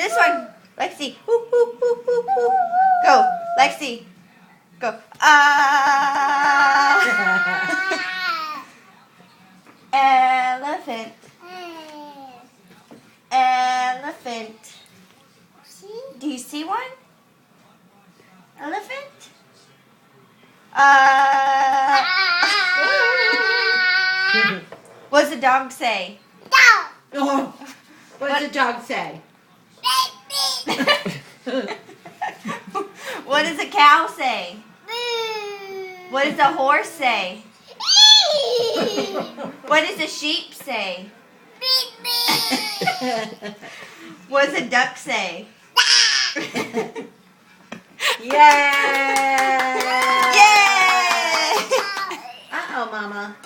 this one. Lexi. Whoop, whoop, whoop, whoop, whoop. Go. Lexi. Go. Elephant. Elephant. Do you see one? Elephant? What does the dog say? Oh, what does the dog say? What does a cow say? What does a horse say? What does a sheep say? What does a duck say? Yay! Yay! Uh-oh, Mama.